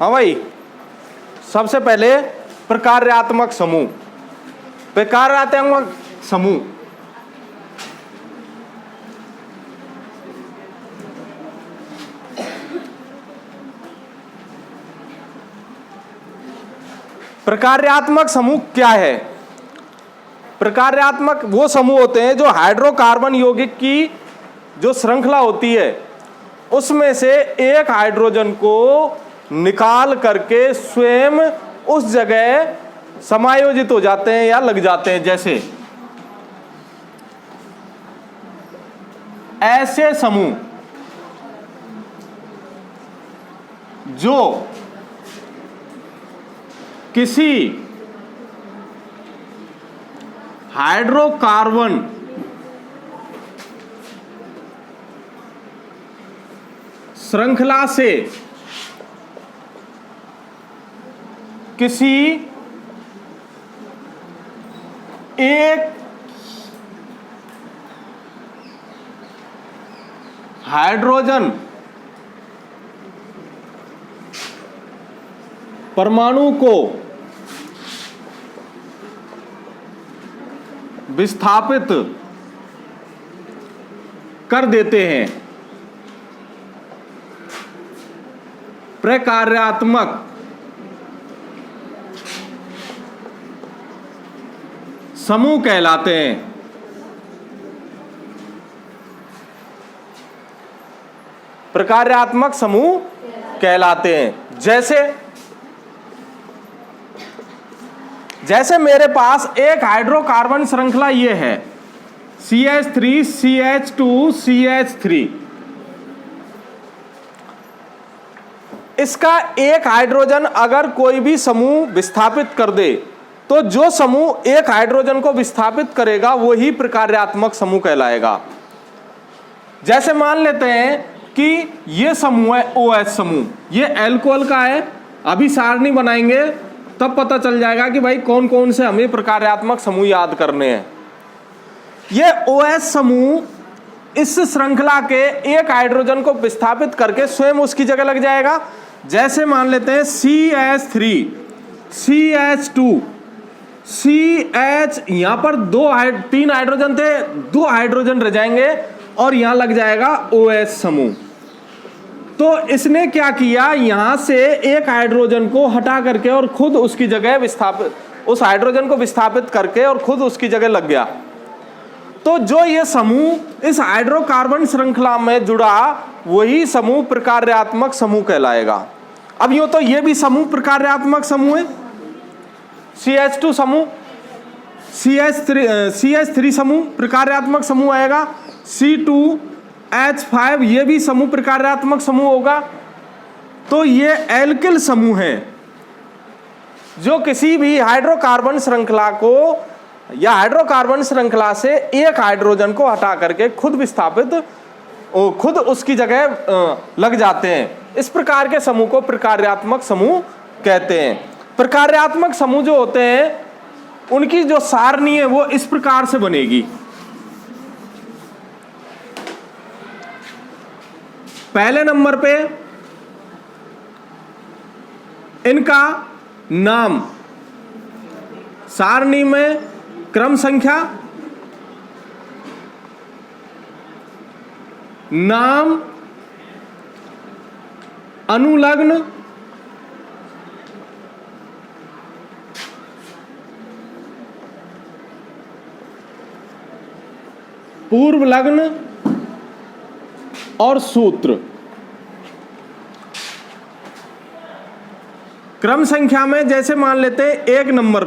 हाँ भाई, सबसे पहले प्रकार्यात्मक समूह। प्रकार्यात्मक समूह प्रकार्यात्मक समूह क्या है? प्रकार्यात्मक वो समूह होते हैं जो हाइड्रोकार्बन यौगिक की जो श्रृंखला होती है उसमें से एक हाइड्रोजन को निकाल करके स्वयं उस जगह समायोजित हो जाते हैं या लग जाते हैं। जैसे ऐसे समूह जो किसी हाइड्रोकार्बन श्रृंखला से किसी एक हाइड्रोजन परमाणु को विस्थापित कर देते हैं, प्रकार्यात्मक समूह कहलाते हैं। प्रकार्यात्मक समूह कहलाते हैं। जैसे मेरे पास एक हाइड्रोकार्बन श्रृंखला ये है CH3 CH2 CH3, इसका एक हाइड्रोजन अगर कोई भी समूह विस्थापित कर दे तो जो समूह एक हाइड्रोजन को विस्थापित करेगा वही प्रकार्यात्मक समूह कहलाएगा। जैसे मान लेते हैं कि ये समूह है OH समूह, ये एल्कोहल का है। अभी सारणी बनाएंगे तब पता चल जाएगा कि भाई कौन कौन से हमें प्रकार्यात्मक समूह याद करने हैं। ये OH समूह इस श्रृंखला के एक हाइड्रोजन को विस्थापित करके स्वयं उसकी जगह लग जाएगा। जैसे मान लेते हैं CH3 CH2 CH, यहां पर तीन हाइड्रोजन थे, 2 हाइड्रोजन रह जाएंगे और यहां लग जाएगा OH समूह। तो इसने क्या किया, यहां से एक हाइड्रोजन को हटा करके और खुद उसकी जगह विस्थापित, उस हाइड्रोजन को विस्थापित करके और खुद उसकी जगह लग गया। तो जो ये समूह इस हाइड्रोकार्बन श्रृंखला में जुड़ा वही समूह प्रकार्यात्मक समूह कहलाएगा। अब यूं तो ये भी समूह प्रकार्यात्मक समूह है, CH2 समूह, CH3 समूह प्रकार्यात्मक समूह आएगा, C2H5 ये भी समूह प्रकार्यात्मक समूह होगा। तो ये एल्किल समूह है जो किसी भी हाइड्रोकार्बन श्रृंखला को या हाइड्रोकार्बन श्रृंखला से एक हाइड्रोजन को हटा करके खुद विस्थापित, खुद उसकी जगह लग जाते हैं। इस प्रकार के समूह को प्रकार्यात्मक समूह कहते हैं। प्रकार्यात्मक समूह जो होते हैं उनकी जो सारणी है वो इस प्रकार से बनेगी। पहले नंबर पे इनका नाम, सारणी में क्रम संख्या, नाम, अनुलग्न, पूर्व लग्न और सूत्र। क्रम संख्या में जैसे मान लेते हैं एक नंबर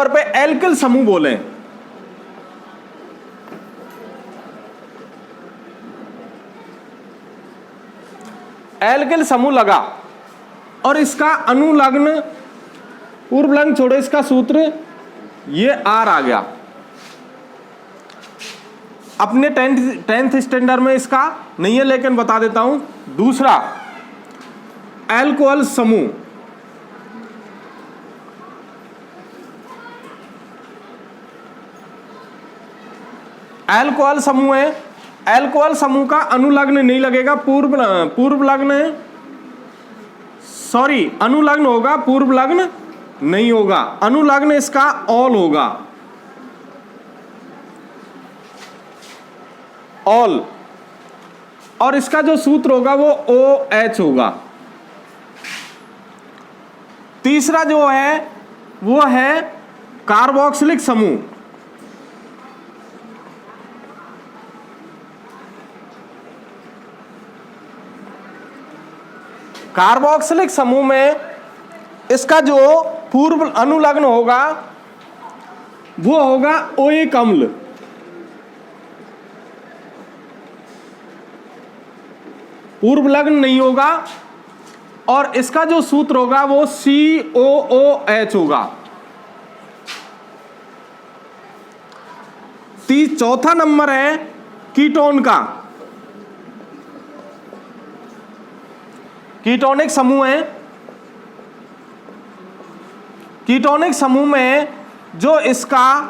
पे एल्किल समूह बोले, एल्किल समूह लगा और इसका अनुलग्न, पूर्व लग्न छोड़ो, इसका सूत्र ये R आ गया। अपने 10th स्टैंडर्ड में इसका नहीं है लेकिन बता देता हूं। दूसरा अल्कोहल समूह, अल्कोहल समूह है, अल्कोहल समूह का अनुलग्न नहीं लगेगा, पूर्व लग्न है। सॉरी, अनुलग्न होगा, पूर्व लग्न नहीं होगा। अनुलग्न इसका ऑल होगा, ऑल, और इसका जो सूत्र होगा वो OH होगा। तीसरा जो है वो है कार्बोक्सिलिक समूह। कार्बोक्सिलिक समूह में इसका जो पूर्व अनुलग्न होगा वो होगा ओइक अम्ल। पूर्व लग्न नहीं होगा, और इसका जो सूत्र होगा वो COOH होगा। चौथा नंबर है कीटोन का। कीटोनिक समूह है। कीटोनिक समूह में जो इसका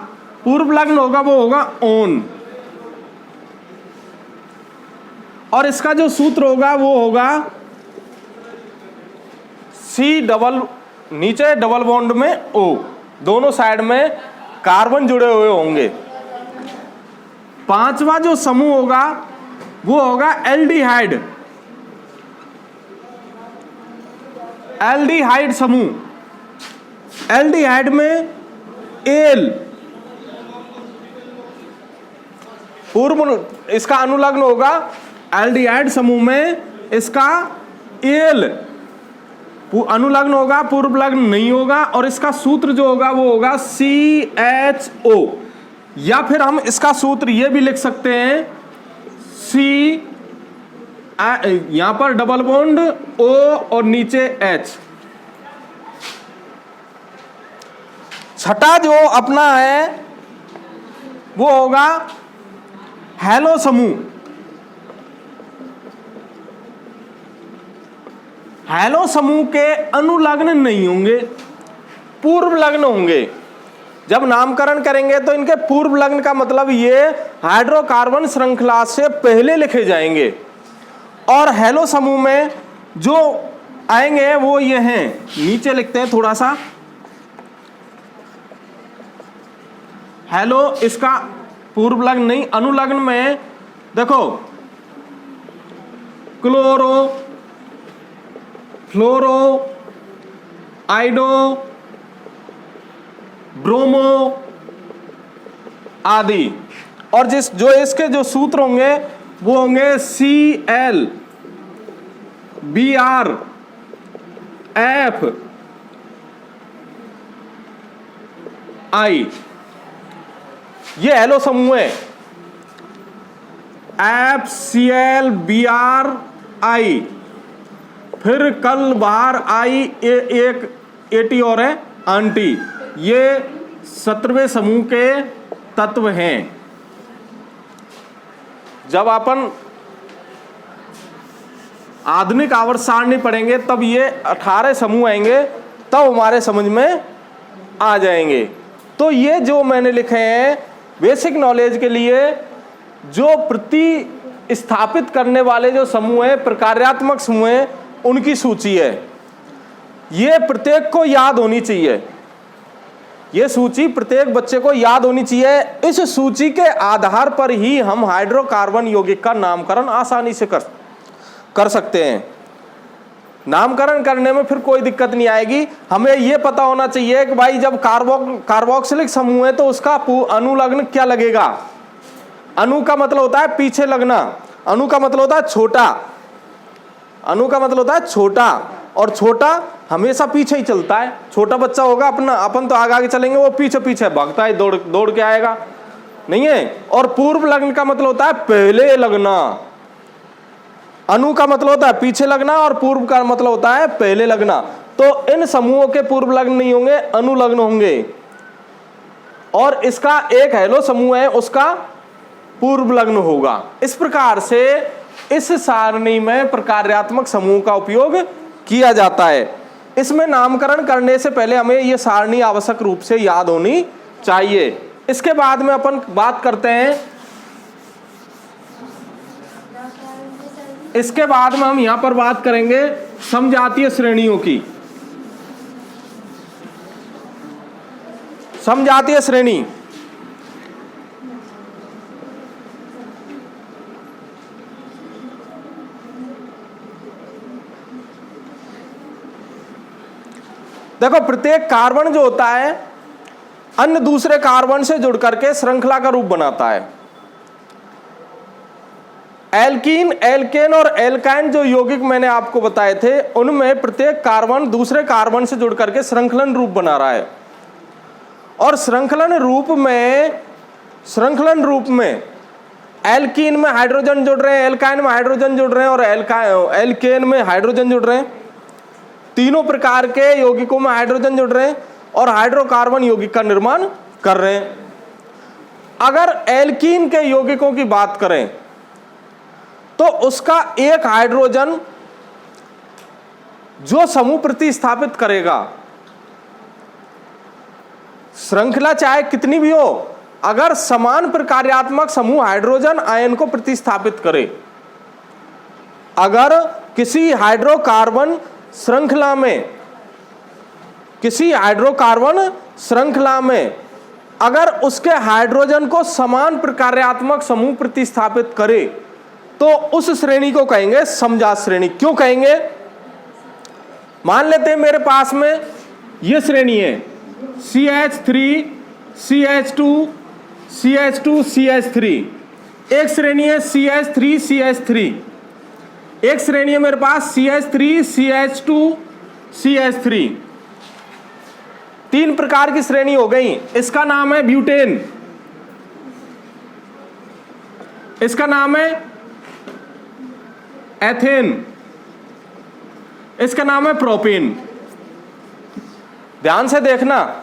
पूर्व लग्न होगा वो होगा ओन, और इसका जो सूत्र होगा वो होगा C डबल, नीचे डबल बॉन्ड में O, दोनों साइड में कार्बन जुड़े हुए होंगे। पांचवा जो समूह होगा वो होगा एल्डिहाइड। एल्डिहाइड समूह। एल्डिहाइड में एल, पूर्व इसका अनुलग्न होगा। एल्डिहाइड समूह में इसका एल अनुलग्न होगा, पूर्व लग्न नहीं होगा, और इसका सूत्र जो होगा वो होगा CHO, या फिर हम इसका सूत्र ये भी लिख सकते हैं C, यहां पर डबल बॉन्ड O और नीचे H। छठा जो अपना है वो होगा हैलो समूह। हैलो समूह के अनुलग्न नहीं होंगे, पूर्व लग्न होंगे। जब नामकरण करेंगे तो इनके पूर्व लग्न का मतलब ये हाइड्रोकार्बन श्रृंखला से पहले लिखे जाएंगे, और हैलो समूह में जो आएंगे वो ये हैं, नीचे लिखते हैं थोड़ा सा। हैलो इसका पूर्व लग्न नहीं, अनुलग्न में देखो क्लोरो, फ्लोरो, आइडो, ब्रोमो आदि, और जो इसके जो सूत्र होंगे वो होंगे Cl, Br, F, I। ये हैलो समूह है। FCl, Br, I, फिर कल बाहर आई एक एटी और है आंटी। ये 17वें समूह के तत्व हैं। जब अपन आधुनिक आवर्त सारणी पढ़ेंगे तब ये 18 समूह आएंगे, तब हमारे समझ में आ जाएंगे। तो ये जो मैंने लिखे हैं बेसिक नॉलेज के लिए, जो प्रतिस्थापित करने वाले जो समूह है, प्रकार्यात्मक समूह है, उनकी सूची है। ये प्रत्येक को याद होनी चाहिए। ये सूची प्रत्येक बच्चे को याद होनी चाहिए। इस सूची के आधार पर ही हम हाइड्रोकार्बन यौगिक का नामकरण आसानी से कर सकते हैं। नामकरण करने में फिर कोई दिक्कत नहीं आएगी। हमें यह पता होना चाहिए कि भाई जब कार्बोक्सिलिक समूह है तो उसका अनुलग्न क्या लगेगा। अणु का मतलब होता है पीछे लगना, अणु का मतलब होता है छोटा, अणु का मतलब होता है छोटा, और छोटा हमेशा पीछे ही चलता है। छोटा बच्चा होगा अपना, अपन तो आगे आगे चलेंगे, वो पीछे पीछे भागता है, दौड़ के आएगा, नहीं है। और पूर्व लग्न का मतलब होता है पहले लगना। अणु का मतलब होता है पीछे लगना और पूर्व का मतलब होता है पहले लगना। तो इन समूहों के पूर्व लग्न नहीं होंगे, अनुलग्न होंगे। और इसका एक हैलो समूह है, उसका पूर्व लग्न होगा। इस प्रकार से इस सारणी में प्रकार्यात्मक समूह का उपयोग किया जाता है। इसमें नामकरण करने से पहले हमें यह सारणी आवश्यक रूप से याद होनी चाहिए। इसके बाद में अपन बात करते हैं, इसके बाद में हम यहां पर बात करेंगे समजातीय श्रेणियों की। समजातीय श्रेणी देखो, प्रत्येक कार्बन जो होता है अन्य दूसरे कार्बन से जुड़ करके श्रृंखला का रूप बनाता है। एल्कीन, एल्केन और एल्काइन जो यौगिक मैंने आपको बताए थे, उनमें प्रत्येक कार्बन दूसरे कार्बन से जुड़ करके श्रृंखलन रूप बना रहा है। और श्रृंखलन रूप में एल्कीन में हाइड्रोजन जुड़ रहे हैं, एल्काइन में हाइड्रोजन जुड़ रहे हैं और एल्केन में हाइड्रोजन जुड़ रहे हैं। तीनों प्रकार के यौगिकों में हाइड्रोजन जुड़ रहे हैं और हाइड्रोकार्बन यौगिक का निर्माण कर रहे हैं। अगर एल्कीन के यौगिकों की बात करें तो उसका एक हाइड्रोजन जो समूह प्रतिस्थापित करेगा, श्रृंखला चाहे कितनी भी हो, अगर समान प्रकार्यात्मक समूह हाइड्रोजन आयन को प्रतिस्थापित करे, अगर किसी हाइड्रोकार्बन श्रृंखला में अगर उसके हाइड्रोजन को समान प्रकार्यात्मक समूह प्रतिस्थापित करे तो उस श्रेणी को कहेंगे समजात श्रेणी। क्यों कहेंगे? मान लेते हैं मेरे पास में यह श्रेणी है CH3 CH2 CH2 CH3, एक श्रेणी है CH3 CH3, एक श्रेणी है मेरे पास CH3 CH2 CH3। तीन प्रकार की श्रेणी हो गई। इसका नाम है ब्यूटेन, इसका नाम है एथेन, इसका नाम है प्रोपेन। ध्यान से देखना,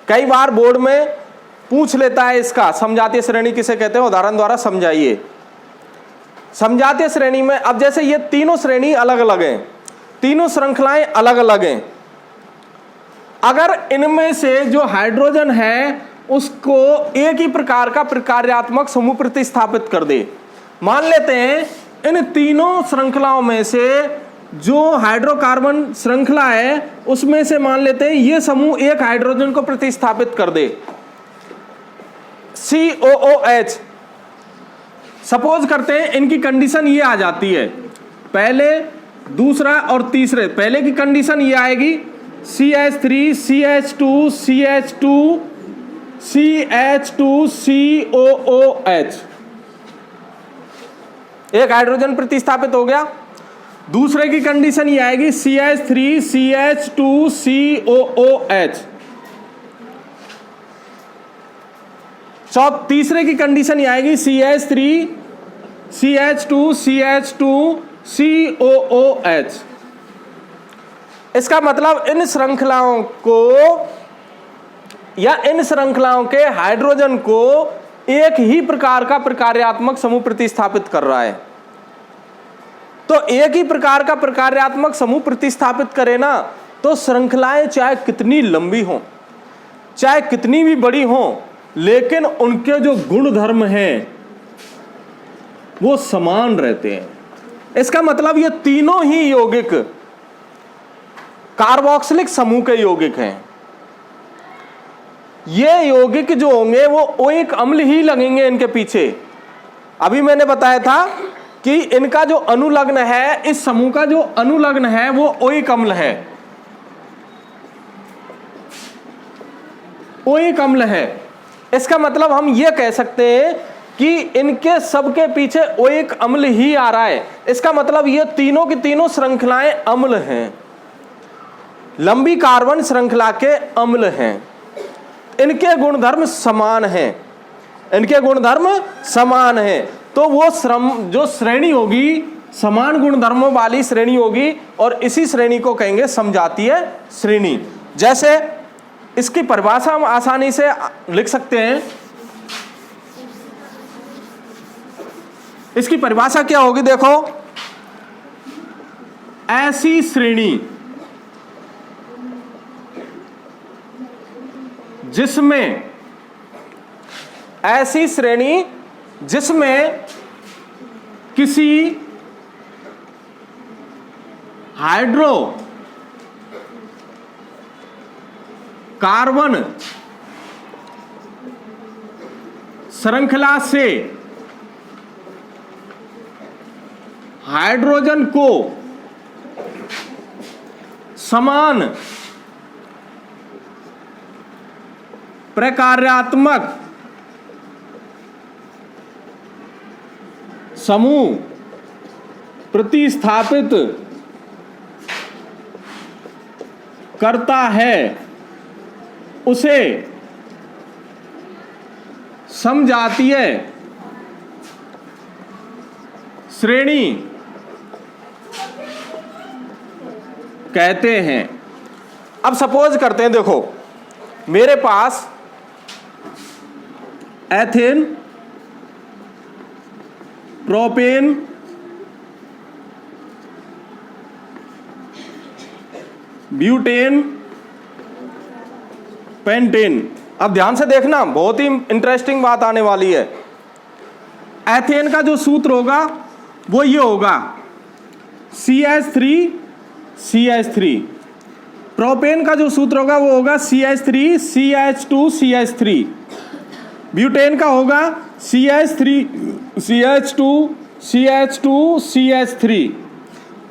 कई बार बोर्ड में पूछ लेता है इसका समजातीय श्रेणी किसे कहते हैं, उदाहरण द्वारा समझाइए। समजातीय श्रेणी में अब जैसे ये तीनों श्रेणी अलग अलग हैं, तीनों श्रृंखलाएं अलग अलग हैं, अगर इनमें से जो हाइड्रोजन है उसको एक ही प्रकार का प्रकार्यात्मक समूह प्रतिस्थापित कर दे, मान लेते हैं इन तीनों श्रृंखलाओं में से जो हाइड्रोकार्बन श्रृंखला है उसमें से मान लेते हैं ये समूह एक हाइड्रोजन को प्रतिस्थापित कर दे, COOH। सपोज करते हैं इनकी कंडीशन ये आ जाती है, पहले दूसरा और तीसरे, पहले की कंडीशन ये आएगी CH3 CH2 CH2 CH2 COOH, एक हाइड्रोजन प्रतिस्थापित हो गया। दूसरे की कंडीशन ये आएगी CH3 CH2 COOH। तीसरे की कंडीशन ये आएगी CH3 CH2 CH2 COOH। इसका मतलब इन श्रृंखलाओं को या इन श्रृंखलाओं के हाइड्रोजन को एक ही प्रकार का प्रकार्यात्मक समूह प्रतिस्थापित कर रहा है। तो एक ही प्रकार का प्रकार्यात्मक समूह प्रतिस्थापित करे ना, तो श्रृंखलाएं चाहे कितनी लंबी हो, चाहे कितनी भी बड़ी हो, लेकिन उनके जो गुण धर्म हैं वो समान रहते हैं। इसका मतलब ये तीनों ही यौगिक कार्बोक्सिलिक समूह के यौगिक हैं। ये यौगिक जो होंगे वो ओइक अम्ल ही लगेंगे इनके पीछे। अभी मैंने बताया था कि इनका जो अनुलग्न है, इस समूह का जो अनुलग्न है वो ओइक अम्ल है, ओइक अम्ल है। इसका मतलब हम ये कह सकते हैं कि इनके सबके पीछे ओइक अम्ल ही आ रहा है। इसका मतलब ये तीनों की तीनों श्रृंखलाएं अम्ल हैं, लंबी कार्बन श्रृंखला के अम्ल हैं। इनके गुणधर्म समान हैं, इनके गुणधर्म समान हैं। तो वो जो श्रेणी होगी समान गुणधर्मों वाली श्रेणी होगी और इसी श्रेणी को कहेंगे समजातीय श्रेणी। जैसे इसकी परिभाषा हम आसानी से लिख सकते हैं। इसकी परिभाषा क्या होगी, देखो, ऐसी श्रेणी जिसमें किसी हाइड्रो कार्बन श्रृंखला से हाइड्रोजन को समान प्रकार्यात्मक समूह प्रतिस्थापित करता है उसे समजातीय श्रेणी कहते हैं। अब सपोज करते हैं, देखो मेरे पास एथेन, प्रोपेन, ब्यूटेन, पेंटेन। अब ध्यान से देखना, बहुत ही इंटरेस्टिंग बात आने वाली है। एथेन का जो सूत्र होगा वो ये होगा CH3CH3। प्रोपेन का जो सूत्र होगा वो होगा CH3CH2CH3। ब्यूटेन का होगा CH3CH2CH2CH3।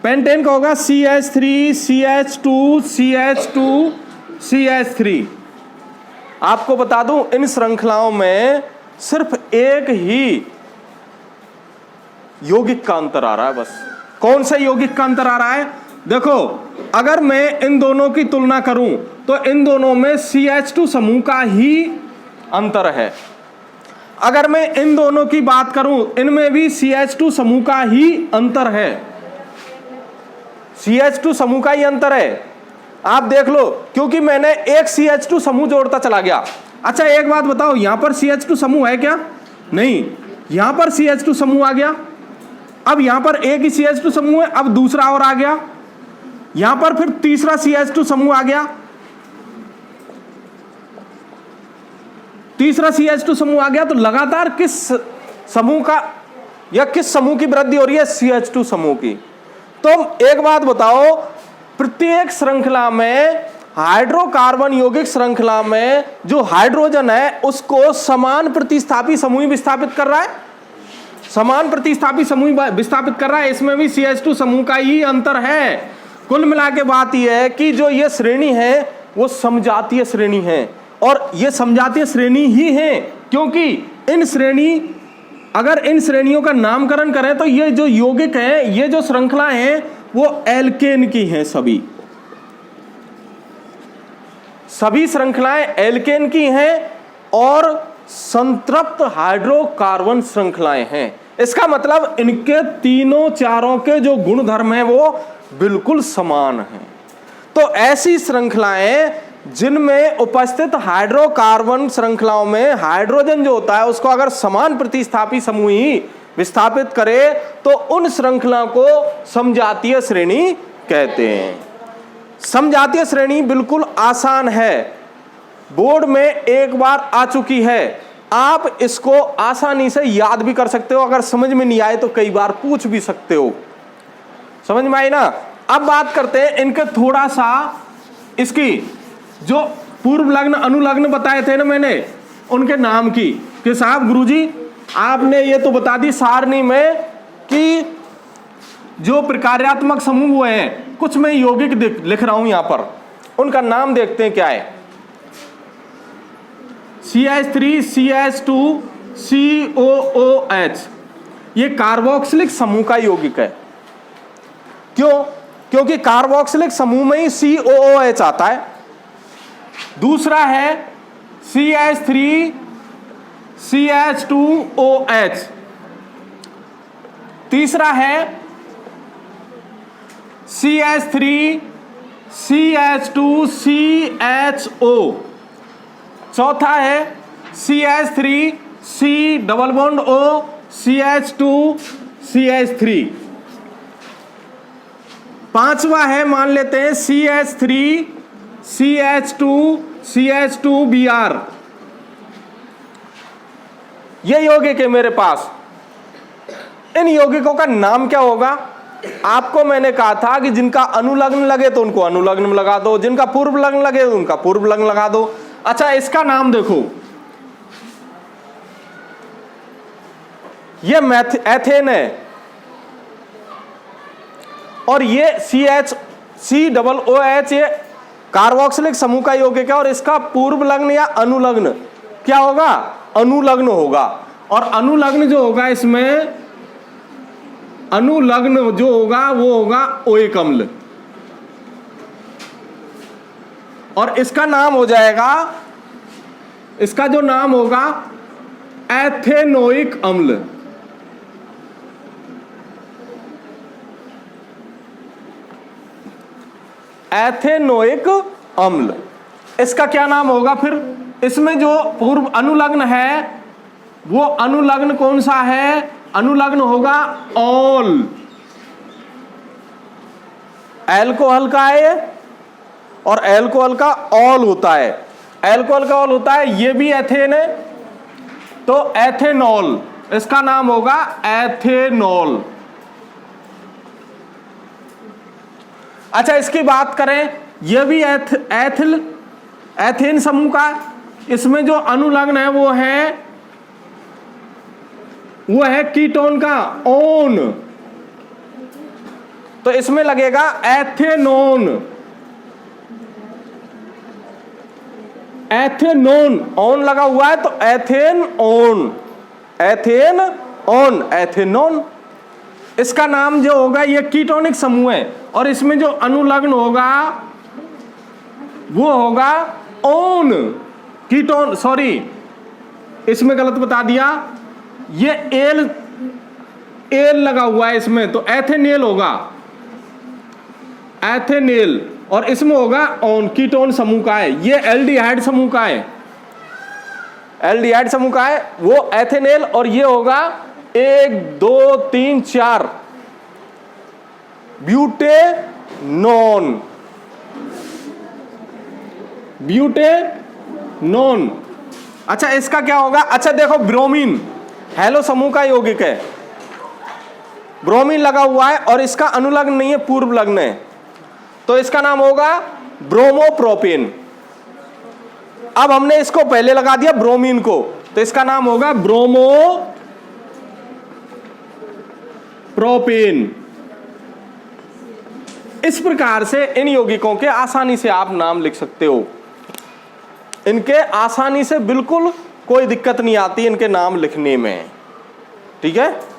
पेंटेन का होगा CH3CH2CH2CH3। आपको बता दूं, इन श्रृंखलाओं में सिर्फ एक ही यौगिक का अंतर आ रहा है बस। कौन सा यौगिक का अंतर आ रहा है? देखो, अगर मैं इन दोनों की तुलना करूं तो इन दोनों में CH2 समूह का ही अंतर है। अगर मैं इन दोनों की बात करूं, इनमें भी CH2 समूह का ही अंतर है। CH2 समूह का ही अंतर है, आप देख लो, क्योंकि मैंने एक CH2 समूह जोड़ता चला गया। अच्छा एक बात बताओ, यहां पर CH2 समूह है क्या? नहीं, यहां पर CH2 समूह आ गया। अब यहां पर एक ही CH2 समूह है, अब दूसरा और आ गया, यहां पर फिर तीसरा CH2 समूह आ गया, तीसरा CH2 समूह आ गया। तो लगातार किस समूह का या किस समूह की वृद्धि हो रही है? CH2 समूह की। तो एक बात बताओ, प्रत्येक श्रृंखला में, हाइड्रोकार्बन यौगिक श्रृंखला में जो हाइड्रोजन है उसको समान प्रतिस्थापी समूह विस्थापित कर रहा है, समान प्रतिस्थापी समूह विस्थापित कर रहा है। इसमें भी CH2 समूह का ही अंतर है। कुल मिला के बात यह है कि जो ये श्रेणी है वो समजातीय श्रेणी है, और ये समजातीय श्रेणी ही है क्योंकि अगर इन श्रेणियों का नामकरण करें तो ये जो यौगिक हैं, ये जो श्रृंखलाएं हैं वो एल्केन की हैं। सभी श्रृंखलाएं एल्केन की हैं और संतृप्त हाइड्रोकार्बन श्रृंखलाएं हैं। इसका मतलब इनके तीनों चारों के जो गुणधर्म हैं वो बिल्कुल समान हैं। तो ऐसी श्रृंखलाएं जिनमें उपस्थित हाइड्रोकार्बन श्रृंखलाओं में हाइड्रोजन जो होता है उसको अगर समान प्रतिस्थापी समूह ही विस्थापित करे तो उन श्रृंखला को समजातीय श्रेणी कहते हैं। समजातीय श्रेणी बिल्कुल आसान है, बोर्ड में एक बार आ चुकी है, आप इसको आसानी से याद भी कर सकते हो। अगर समझ में नहीं आए तो कई बार पूछ भी सकते हो। समझ में आई ना? अब बात करते हैं इनके थोड़ा सा, इसकी जो पूर्व लग्न अनुलग्न बताए थे ना मैंने, उनके नाम की, कि साहब गुरुजी आपने ये तो बता दी सारणी में कि जो प्रकार्यात्मक समूह हुए हैं, कुछ मैं यौगिक लिख रहा हूं यहां पर, उनका नाम देखते हैं क्या है। CH3CH2COOH, ये कार्बोक्सिलिक समूह का यौगिक है। क्यों? क्योंकि कार्बोक्सिलिक समूह में ही COOH आता है। दूसरा है CH3CH2OH, तीसरा है CH3CH2CHO, चौथा है CH3CH2CH3, पांचवा है मान लेते हैं CH3CH2CH2Br। ये यौगिक है मेरे पास। इन यौगिकों का नाम क्या होगा? आपको मैंने कहा था कि जिनका अनुलग्न लगे तो उनको अनुलग्न में लगा दो, जिनका पूर्व लग्न लगे तो उनका पूर्व लग्न लगा दो। अच्छा, इसका नाम देखो, ये एथेन है और ये CHCOOH ये कार्बोक्सिलिक समूह का यौगिक है और इसका पूर्व लग्न या अनुलग्न क्या होगा? अनुलग्न होगा। और अनुलग्न जो होगा, इसमें अनुलग्न जो होगा वो होगा ओइक अम्ल और इसका नाम हो जाएगा, इसका जो नाम होगा एथेनोइक अम्ल। एथेनोइक अम्ल, इसका क्या नाम होगा फिर? इसमें जो पूर्व अनुलग्न है वो अनुलग्न कौन सा है? अनुलग्न होगा ऑल। एल्कोहल का है और एल्कोहल का ऑल होता है, एल्कोहल का ऑल होता है, ये भी एथेन है तो एथेनॉल, इसका नाम होगा एथेनॉल। अच्छा, इसकी बात करें, यह भी एथेन समूह का, इसमें जो अनुलग्न है वो है कीटोन का ओन, तो इसमें लगेगा एथेनोन। एथेनोन ओन लगा हुआ है तो एथेन ओन, एथेन ओन, एथेनोन। इसका नाम जो होगा, ये कीटोनिक समूह है और इसमें जो अनुलग्न होगा वो होगा ओन कीटोन, सॉरी इसमें गलत बता दिया, ये एल लगा हुआ है इसमें तो एथेनेल होगा, एथेनेल। और इसमें होगा ओन, कीटोन समूह का है, ये एल्डिहाइड समूह का है, एल्डिहाइड समूह का है वो एथेनेल। और ये होगा 1 2 3 4 ब्यूटेनोन, ब्यूटेनोन। अच्छा, इसका क्या होगा? अच्छा देखो, ब्रोमीन हेलो समूह का यौगिक है, ब्रोमीन लगा हुआ है और इसका अनुलग्न नहीं है, पूर्व लग्न है, तो इसका नाम होगा ब्रोमोप्रोपेन। अब हमने इसको पहले लगा दिया ब्रोमीन को, तो इसका नाम होगा ब्रोमोप्रोपेन। इस प्रकार से इन यौगिकों के आसानी से आप नाम लिख सकते हो, इनके आसानी से बिल्कुल कोई दिक्कत नहीं आती इनके नाम लिखने में, ठीक है।